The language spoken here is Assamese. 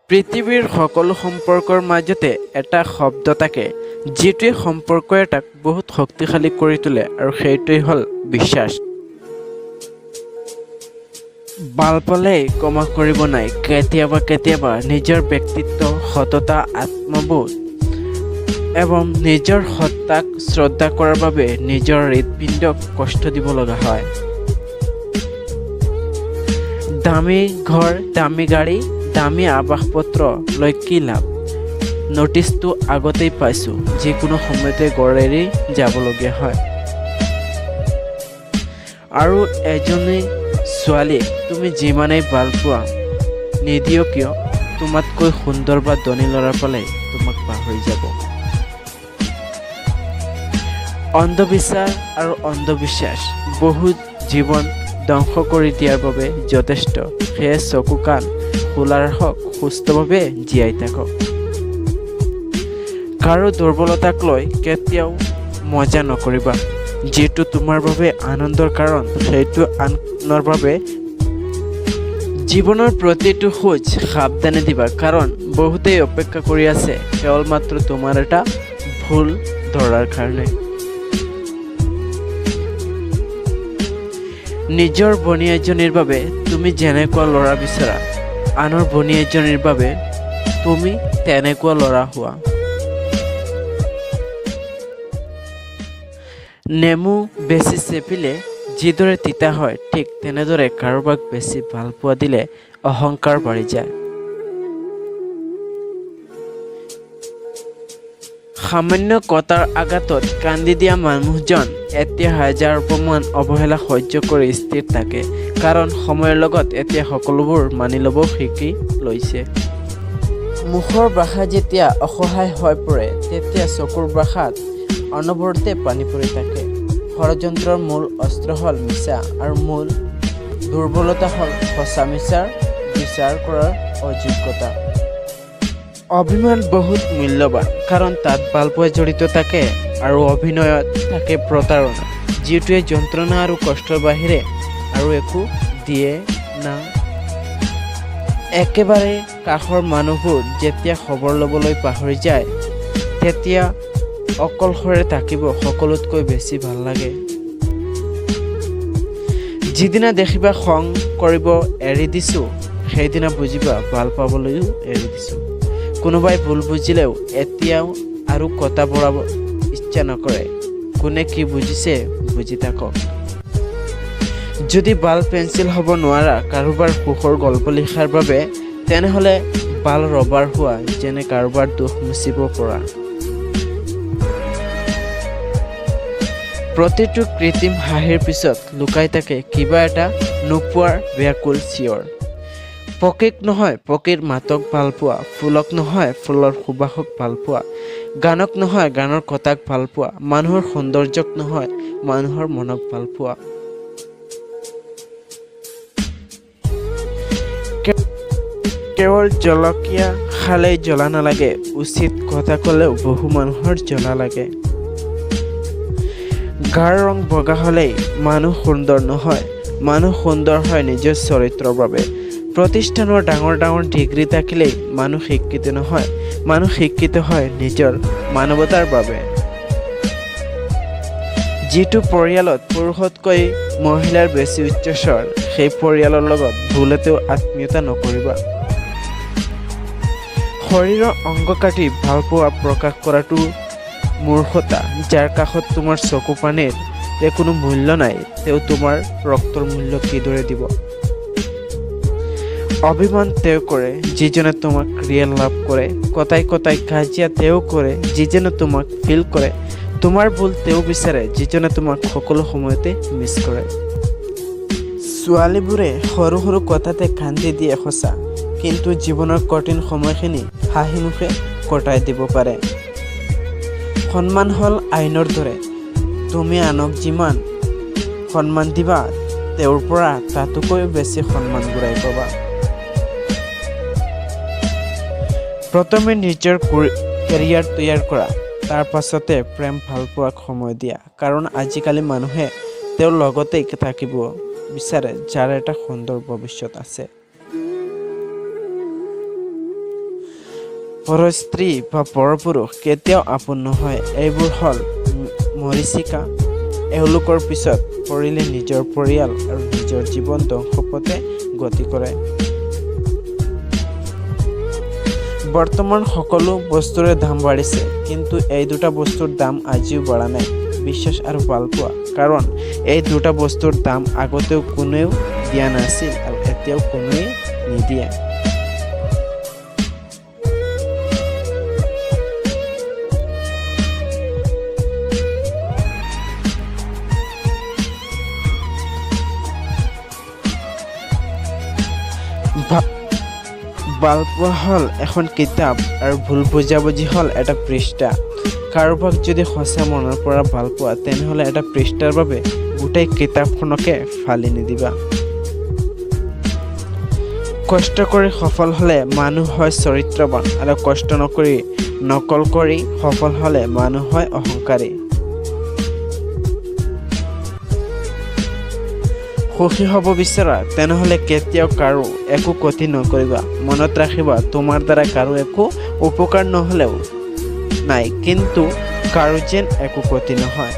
পৃথিৱীৰ সকলো সম্পৰ্কৰ মাজতে এটা শব্দ থাকে যিটোৱে সম্পৰ্ক এটাক বহুত শক্তিশালী কৰি তোলে আৰু সেইটোৱেই হ'ল বিশ্বাস। ভাল পালেই ক্ষমা কৰিব নাই। কেতিয়াবা নিজৰ ব্যক্তিত্ব, সততা, আত্মবোধ এবং নিজৰ সত্তাক শ্ৰদ্ধা কৰাৰ বাবে নিজৰ হৃদপিণ্ডক কষ্ট দিব লগা হয়। দামী ঘৰ, দামী গাড়ী, দামী আৱাসপত্ৰ লৈ কি লাভ? নটিচটো আগতেই পাইছোঁ, যিকোনো সময়তে ঘৰ এৰি যাবলগীয়া হয়। আৰু এজনী ছোৱালীক তুমি যিমানেই ভাল পোৱা নিদিয় কিয়, তোমাতকৈ সুন্দৰ বা ধনী ল'ৰা পালে তোমাক পাহৰি যাব। অন্ধবিশ্বাস আৰু অন্ধবিশ্বাস বহুত জীৱন ধ্বংস কৰি দিয়াৰ বাবে যথেষ্ট। সেয়ে চকু কাণ খোলা ৰাখক, সুস্থভাৱে জীয়াই থাকক। কাৰো দুৰ্বলতাক লৈ কেতিয়াও মজা নকৰিবা। যিটো তোমাৰ বাবে আনন্দৰ কাৰণ সেইটো আনৰ বাবে জীৱনৰ প্ৰতিটো খোজ সাৱধানে দিবা, কাৰণ বহুতেই অপেক্ষা কৰি আছে কেৱল মাত্ৰ তোমাৰ এটা ভুল ধৰাৰ কাৰণে। নিজৰ ভনী এজনীৰ বাবে তুমি যেনেকুৱা ল'ৰা বিচৰা, আনৰ ভনী এজনীৰ বাবে তুমি তেনেকুৱা ল'ৰা হোৱা। নেমু বেছি চেপিলে যিদৰে তিতা হয়, ঠিক তেনেদৰে কাৰোবাক বেছি ভাল পোৱা দিলে অহংকাৰ বাঢ়ি যায়। সামান্য কথাৰ আঘাতত কান্দি দিয়া মানুহজন এতিয়া হাজাৰ অপমান অৱহেলা সহ্য কৰি স্থিৰ থাকে, কাৰণ সময়ৰ লগত এতিয়া সকলোবোৰ মানি ল'ব শিকি লৈছে। মুখৰ ভাষা যেতিয়া অসহায় হৈ পৰে, তেতিয়া চকুৰ ভাষাত অনবৰতে পানী পৰি থাকে। ষড়যন্ত্ৰৰ মূল অস্ত্ৰ হ'ল মিছা, আৰু মূল দুৰ্বলতা হ'ল সঁচা মিছাৰ বিচাৰ কৰাৰ অযোগ্যতা। অভিমান বহুত মূল্যৱান, কাৰণ তাত ভালপোৱা জড়িত থাকে আৰু অভিনয়ত থাকে প্ৰতাৰণা, যিটোৱে যন্ত্ৰণা আৰু কষ্টৰ বাহিৰে আৰু একো দিয়ে না। একেবাৰে কাষৰ মানুহবোৰ যেতিয়া খবৰ ল'বলৈ পাহৰি যায়, তেতিয়া অকলশৰে থাকিব সকলোতকৈ বেছি ভাল লাগে। যিদিনা দেখিবা খং কৰিব এৰি দিছোঁ, সেইদিনা বুজিবা ভাল পাবলৈও এৰি দিছোঁ। কোনোবাই ভুল বুজিলেও এতিয়াও আৰু কথা বঢ়াব ইচ্ছা নকৰে। কোনে কি বুজিছে বুজি থাকক। যদি ভাল পেঞ্চিল হ'ব নোৱাৰা কাৰোবাৰ সুখৰ গল্প লিখাৰ বাবে, তেনেহ'লে ভাল ৰবাৰ হোৱা, যেনে কাৰোবাৰ দুখ মুচিব পৰা। প্ৰতিটো কৃত্ৰিম হাঁহিৰ পিছত লুকাই থাকে কিবা এটা নোপোৱাৰ ব্যাকুল চিঞৰ। পকীক নহয় পকীৰ মাতক ভাল পোৱা, ফুলক নহয় ফুলৰ সুবাসক ভাল পোৱা, গানক নহয় গানৰ কথাক ভাল পোৱা, মানুহৰ সৌন্দৰ্যক নহয় মানুহৰ মনক ভাল পোৱা। কেৱল জলকীয়া খালেই জ্বলা নালাগে, উচিত কথা ক'লেও বহু মানুহৰ জ্বলা লাগে। গাৰ ৰং বগা হ'লেই মানুহ সুন্দৰ নহয়, মানুহ সুন্দৰ হয় নিজৰ চৰিত্ৰৰ বাবে। প্ৰতিষ্ঠানৰ ডাঙৰ ডাঙৰ ডিগ্ৰী থাকিলেই মানুহ শিক্ষিত নহয়, মানুহ শিক্ষিত হয় নিজৰ মানৱতাৰ বাবে। যিটো পৰিয়ালত পুৰুষতকৈ মহিলাৰ বেছি উচ্চস্বৰ, সেই পৰিয়ালৰ লগত ভুলতেও আত্মীয়তা নকৰিবা। শৰীৰৰ অংগ কাটি ভালপোৱা প্ৰকাশ কৰাটো মূৰ্খতা। যাৰ কাষত তোমাৰ চকু পানীৰ কোনো মূল্য নাই, তেওঁ তোমাৰ ৰক্তৰ মূল্য কিদৰে দিব? অভিমান তেওঁ কৰে যিজনে তোমাক ৰিয়েল লাভ কৰে। কথাই কথাই কাজিয়া তেওঁ কৰে যিজনে তোমাক ফিল কৰে। তোমাৰ ভুল তেওঁ বিচাৰে যিজনে তোমাক সকলো সময়তে মিছ কৰে। ছোৱালীবোৰে সৰু সৰু কথাতে কান্দি দিয়ে সঁচা, কিন্তু জীৱনৰ কঠিন সময়খিনি হাঁহি মুখে কটাই দিব পাৰে। সন্মান হ'ল আইনৰ দৰে, তুমি আনক যিমান সন্মান দিবা, তেওঁৰ পৰা তাতোকৈ বেছি সন্মান ঘূৰাই পাবা। প্ৰথমে নিজৰ কেৰিয়াৰ তৈয়াৰ কৰা, তাৰ পাছতে প্ৰেম ভালপোৱাক সময় দিয়া, কাৰণ আজিকালি মানুহে তেওঁৰ লগতেই থাকিব বিচাৰে যাৰ এটা সুন্দৰ ভৱিষ্যত আছে। পৰস্ত্ৰী বা পৰপুৰুষ কেতিয়াও আপোন নহয়। এইবোৰ হ'ল মৰীচিকা। এওঁলোকৰ পিছত পৰিলে নিজৰ পৰিয়াল আৰু নিজৰ জীৱন ধ্বংসপথে গতি কৰে। বৰ্তমান সকলো বস্তুৰে দাম বাঢ়িছে, কিন্তু এই দুটা বস্তুৰ দাম আজিও বঢ়া নাই, বিশ্বাস আৰু ভালপোৱা। কাৰণ এই দুটা বস্তুৰ দাম আগতেও কোনেও দিয়া নাছিল আৰু এতিয়াও কোনোৱে নিদিয়ে। ভালপোৱা হ'ল এখন কিতাপ আৰু ভুল বুজাবুজি হ'ল এটা পৃষ্ঠা। কাৰোবাক যদি সঁচা মনৰ পৰা ভাল পোৱা, তেনেহ'লে এটা পৃষ্ঠাৰ বাবে গোটেই কিতাপখনকে ফালি নিদিবা। কষ্ট কৰি সফল হ'লে মানুহ হয় চৰিত্ৰৱান, আৰু কষ্ট নকৰি নকল কৰি সফল হ'লে মানুহ হয় অহংকাৰী। সুখী হ'ব বিচৰা, তেনেহ'লে কেতিয়াও কাৰো একো ক্ষতি নকৰিবা। মনত ৰাখিবা, তোমাৰ দ্বাৰা কাৰো একো উপকাৰ নহ'লেও নাই, কিন্তু কাৰো যেন একো ক্ষতি নহয়।